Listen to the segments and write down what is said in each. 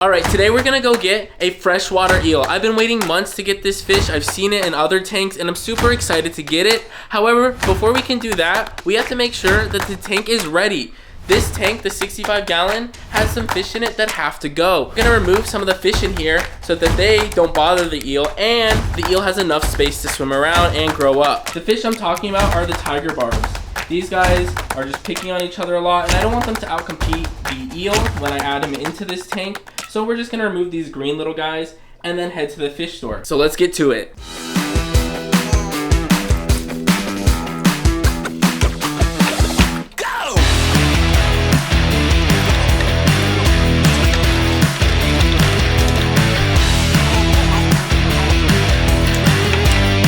Alright, today we're gonna go get a freshwater eel. I've been waiting months to get this fish. I've seen it in other tanks and I'm super excited to get it. However, before we can do that, we have to make sure that the tank is ready. This tank, the 65 gallon, has some fish in it that have to go. We're gonna remove some of the fish in here so that they don't bother the eel and the eel has enough space to swim around and grow up. The fish I'm talking about are the tiger barbs. These guys are just picking on each other a lot and I don't want them to outcompete the eel when I add them into this tank. So we're just gonna remove these green little guys and then head to the fish store. So let's get to it. Go!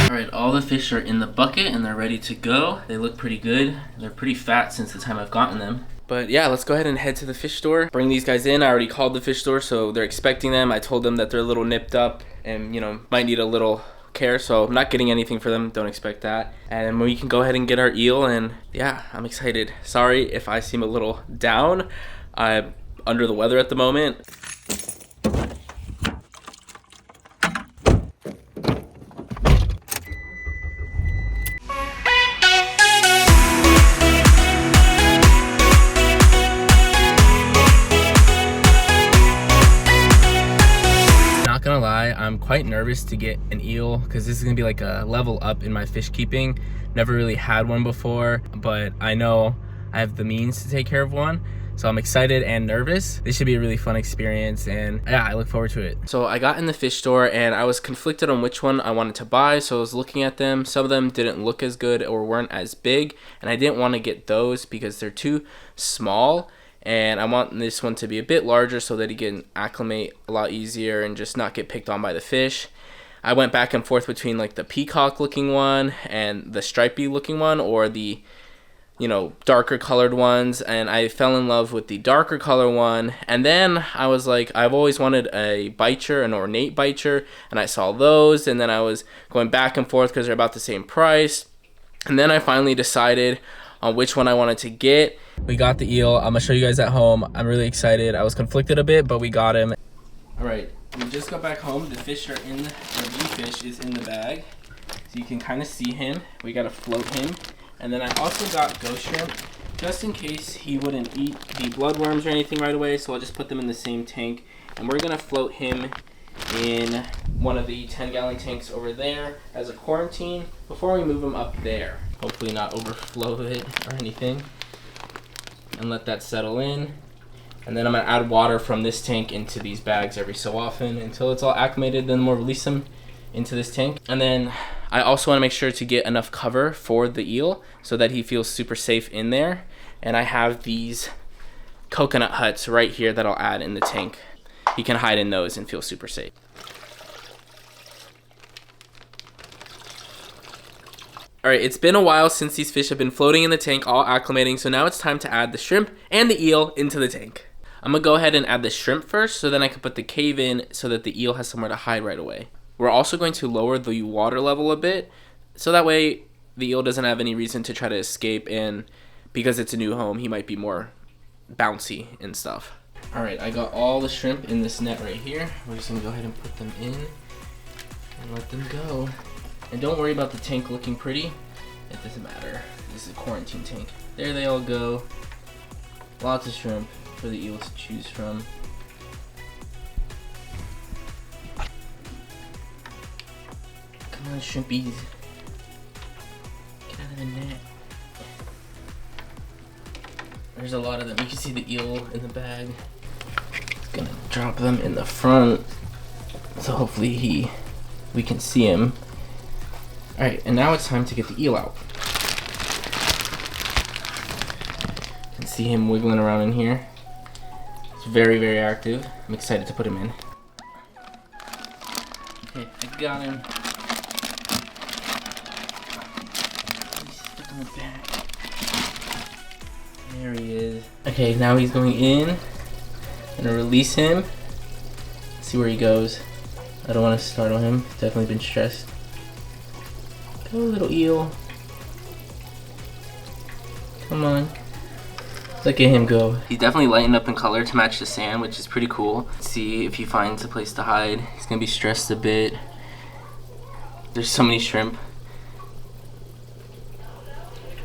All right, all the fish are in the bucket and they're ready to go. They look pretty good. They're pretty fat since the time I've gotten them. But yeah, let's go ahead and head to the fish store. Bring these guys in. I already called the fish store, so they're expecting them. I told them that they're a little nipped up and, you know, might need a little care. So I'm not getting anything for them. Don't expect that. And we can go ahead and get our eel. And yeah, I'm excited. Sorry if I seem a little down. I'm under the weather at the moment. Gonna lie, I'm quite nervous to get an eel because this is gonna be like a level up in my fish keeping. Never really had one before, but I know I have the means to take care of one, so I'm excited and nervous. This should be a really fun experience and yeah, I look forward to it. So I got in the fish store and I was conflicted on which one I wanted to buy, so I was looking at them. Some of them didn't look as good or weren't as big, and I didn't want to get those because they're too small. And I want this one to be a bit larger so that he can acclimate a lot easier and just not get picked on by the fish. I went back and forth between like the peacock looking one and the stripy looking one, or the, you know, darker colored ones, and I fell in love with the darker color one. And then I was like, I've always wanted a bicher, an ornate bicher, and I saw those, and then I was going back and forth because they're about the same price. And then I finally decided on which one I wanted to get. We got the eel. I'm gonna show you guys at home. I'm really excited. I was conflicted a bit, but we got him. All right, we just got back home. The fish are in, the bee fish is in the bag. So you can kind of see him. We gotta float him. And then I also got ghost shrimp, just in case he wouldn't eat the bloodworms or anything right away. So I'll just put them in the same tank. And we're gonna float him in one of the 10-gallon tanks over there as a quarantine before we move him up there. Hopefully not overflow it or anything. And let that settle in. And then I'm gonna add water from this tank into these bags every so often until it's all acclimated. Then we'll release them into this tank. And then I also wanna make sure to get enough cover for the eel so that he feels super safe in there. And I have these coconut huts right here that I'll add in the tank. He can hide in those and feel super safe. Alright, it's been a while since these fish have been floating in the tank, all acclimating, so now it's time to add the shrimp and the eel into the tank. I'm gonna go ahead and add the shrimp first so then I can put the cave in so that the eel has somewhere to hide right away. We're also going to lower the water level a bit so that way the eel doesn't have any reason to try to escape, and because it's a new home, he might be more bouncy and stuff. Alright, I got all the shrimp in this net right here. We're just gonna go ahead and put them in and let them go. And don't worry about the tank looking pretty. It doesn't matter. This is a quarantine tank. There they all go. Lots of shrimp for the eel to choose from. Come on, shrimpies. Get out of the net. There's a lot of them. You can see the eel in the bag. Just gonna drop them in the front so hopefully we can see him. Alright, and now it's time to get the eel out. You can see him wiggling around in here. It's very, very active. I'm excited to put him in. Okay, I got him. He's stuck on the back. There he is. Okay, now he's going in. I'm gonna release him. See where he goes. I don't want to startle him. Definitely been stressed. Go, little eel. Come on. Look at him go. He's definitely lightened up in color to match the sand, which is pretty cool. Let's see if he finds a place to hide. He's gonna be stressed a bit. There's so many shrimp.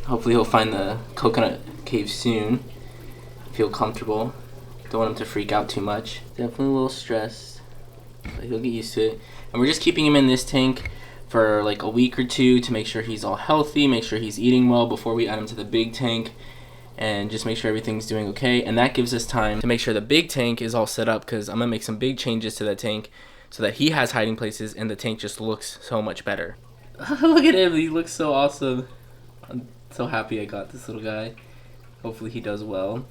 Hopefully he'll find the coconut cave soon. Feel comfortable. Don't want him to freak out too much. Definitely a little stressed, but he'll get used to it. And we're just keeping him in this tank for like a week or two to make sure he's all healthy, make sure he's eating well before we add him to the big tank, and just make sure everything's doing okay. And that gives us time to make sure the big tank is all set up, because I'm gonna make some big changes to that tank so that he has hiding places and the tank just looks so much better. Look at him, he looks so awesome. I'm so happy I got this little guy. Hopefully he does well.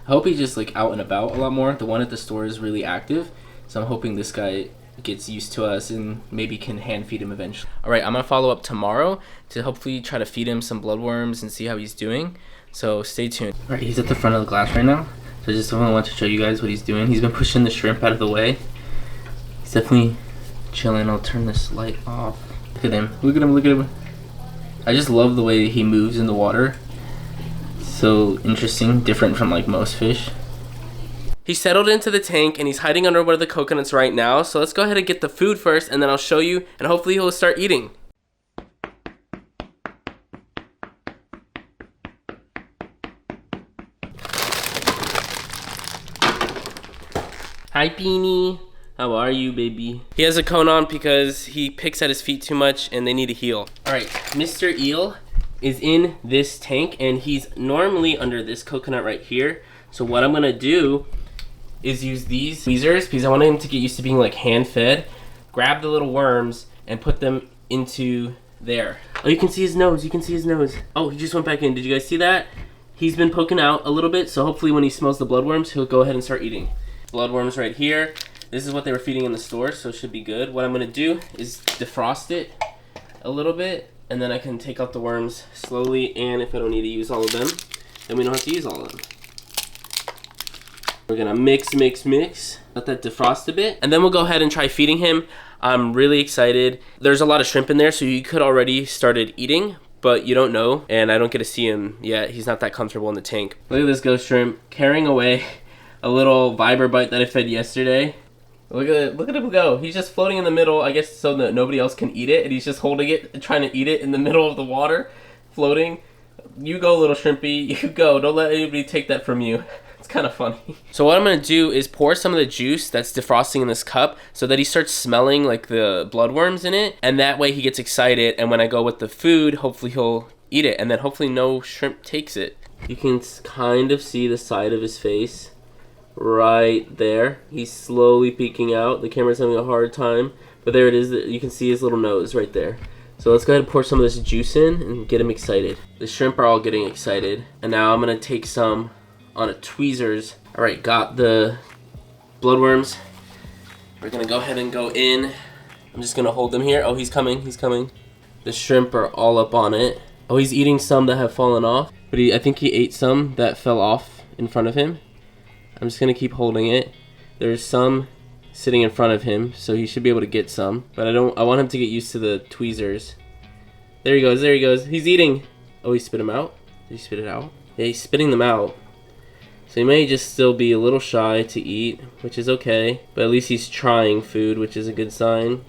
I hope he's just like out and about a lot more. The one at the store is really active, so I'm hoping this guy gets used to us and maybe can hand feed him eventually. All right, I'm gonna follow up tomorrow to hopefully try to feed him some bloodworms and see how he's doing. So stay tuned. All right, he's at the front of the glass right now. So I just definitely want to show you guys what he's doing. He's been pushing the shrimp out of the way. He's definitely chilling. I'll turn this light off. Look at him, look at him, look at him. I just love the way he moves in the water. So interesting, different from like most fish. He's settled into the tank and he's hiding under one of the coconuts right now. So let's go ahead and get the food first, and then I'll show you, and hopefully he'll start eating. Hi Beanie, how are you, baby? He has a cone on because he picks at his feet too much and they need to heal. All right, Mr. Eel is in this tank and he's normally under this coconut right here. So what I'm gonna do is use these tweezers, because I want him to get used to being like hand fed. Grab the little worms and put them into there. Oh, you can see his nose, you can see his nose. Oh, he just went back in, did you guys see that? He's been poking out a little bit, so hopefully when he smells the bloodworms, he'll go ahead and start eating. Bloodworms right here. This is what they were feeding in the store, so it should be good. What I'm gonna do is defrost it a little bit, and then I can take out the worms slowly, and if I don't need to use all of them, then we don't have to use all of them. We're gonna mix, let that defrost a bit, and then we'll go ahead and try feeding him. I'm really excited. There's a lot of shrimp in there, so you could already started eating, but you don't know, and I don't get to see him yet. He's not that comfortable in the tank. Look at this ghost shrimp carrying away a little viber bite that I fed yesterday. Look at him go. He's just floating in the middle, I guess so that nobody else can eat it, and he's just holding it and trying to eat it in the middle of the water, floating. You go, little shrimpy, you go. Don't let anybody take that from you. It's kind of funny. So what I'm gonna do is pour some of the juice that's defrosting in this cup so that he starts smelling like the bloodworms in it, and that way he gets excited, and when I go with the food, hopefully he'll eat it, and then hopefully no shrimp takes it. You can kind of see the side of his face right there. He's slowly peeking out. The camera's having a hard time, but there it is. You can see his little nose right there. So let's go ahead and pour some of this juice in and get him excited. The shrimp are all getting excited, and now I'm gonna take some on a tweezers. All right, got the bloodworms. We're gonna go ahead and go in. I'm just gonna hold them here. Oh, he's coming, he's coming. The shrimp are all up on it. Oh, he's eating some that have fallen off, but I think he ate some that fell off in front of him. I'm just gonna keep holding it. There's some sitting in front of him, so he should be able to get some, but I want him to get used to the tweezers. There he goes, there he goes. He's eating. Oh, he spit them out? Did he spit it out? Yeah, he's spitting them out. So he may just still be a little shy to eat, which is okay, but at least he's trying food, which is a good sign.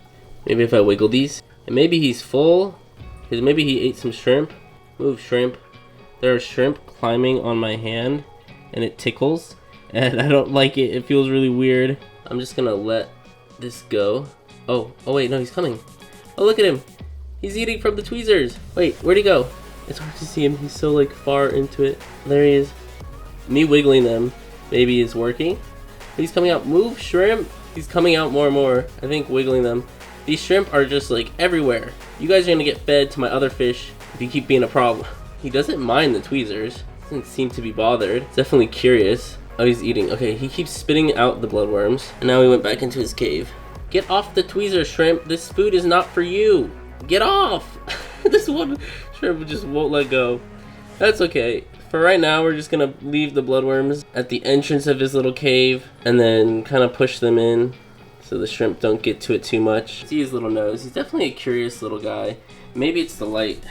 Maybe if I wiggle these, and maybe he's full, because maybe he ate some shrimp. Move, shrimp. There are shrimp climbing on my hand, and it tickles, and I don't like it. It feels really weird. I'm just gonna let this go. Oh wait, no, he's coming. Oh, look at him. He's eating from the tweezers. Wait, where'd he go? It's hard to see him. He's so like far into it. There he is. Me wiggling them maybe is working. He's coming out. Move, shrimp. He's coming out more and more. I think wiggling them. These shrimp are just like everywhere. You guys are gonna get fed to my other fish if you keep being a problem. He doesn't mind the tweezers. Doesn't seem to be bothered. He's definitely curious. Oh, he's eating. Okay, he keeps spitting out the bloodworms. And now he went back into his cave. Get off the tweezers, shrimp. This food is not for you. Get off. This one shrimp just won't let go. That's okay. For right now, we're just gonna leave the bloodworms at the entrance of his little cave and then kind of push them in so the shrimp don't get to it too much. See his little nose. He's definitely a curious little guy. Maybe it's the light.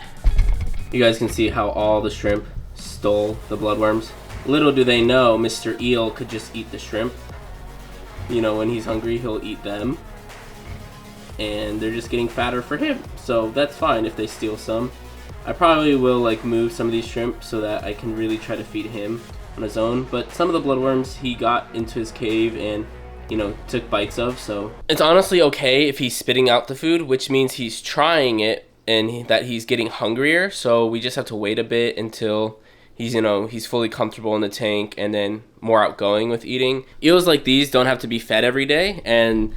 You guys can see how all the shrimp stole the bloodworms. Little do they know, Mr. Eel could just eat the shrimp. You know, when he's hungry, he'll eat them. And they're just getting fatter for him. So that's fine if they steal some. I probably will like move some of these shrimp so that I can really try to feed him on his own. But some of the bloodworms he got into his cave and, you know, took bites of. So it's honestly okay if he's spitting out the food, which means he's trying it and that he's getting hungrier. So we just have to wait a bit until he's, you know, he's fully comfortable in the tank and then more outgoing with eating. Eels like these don't have to be fed every day, and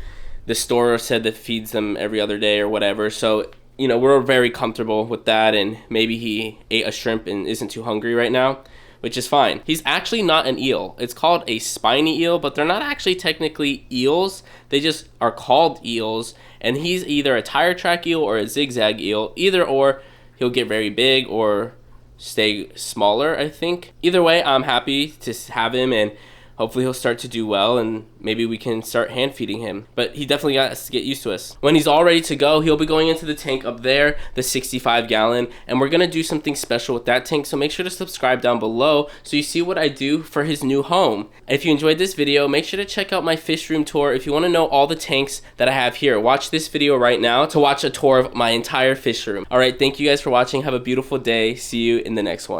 the store said that feeds them every other day or whatever. So, you know, we're very comfortable with that, and maybe he ate a shrimp and isn't too hungry right now, which is fine. He's actually not an eel. It's called a spiny eel, but they're not actually technically eels. They just are called eels, and he's either a tire track eel or a zigzag eel. Either or, he'll get very big or stay smaller, I think. Either way, I'm happy to have him, and hopefully he'll start to do well, and maybe we can start hand feeding him. But he definitely got to get used to us. When he's all ready to go, he'll be going into the tank up there, the 65-gallon, and we're gonna do something special with that tank. So make sure to subscribe down below so you see what I do for his new home. If you enjoyed this video, make sure to check out my fish room tour. If you want to know all the tanks that I have here, watch this video right now to watch a tour of my entire fish room. All right, thank you guys for watching. Have a beautiful day. See you in the next one.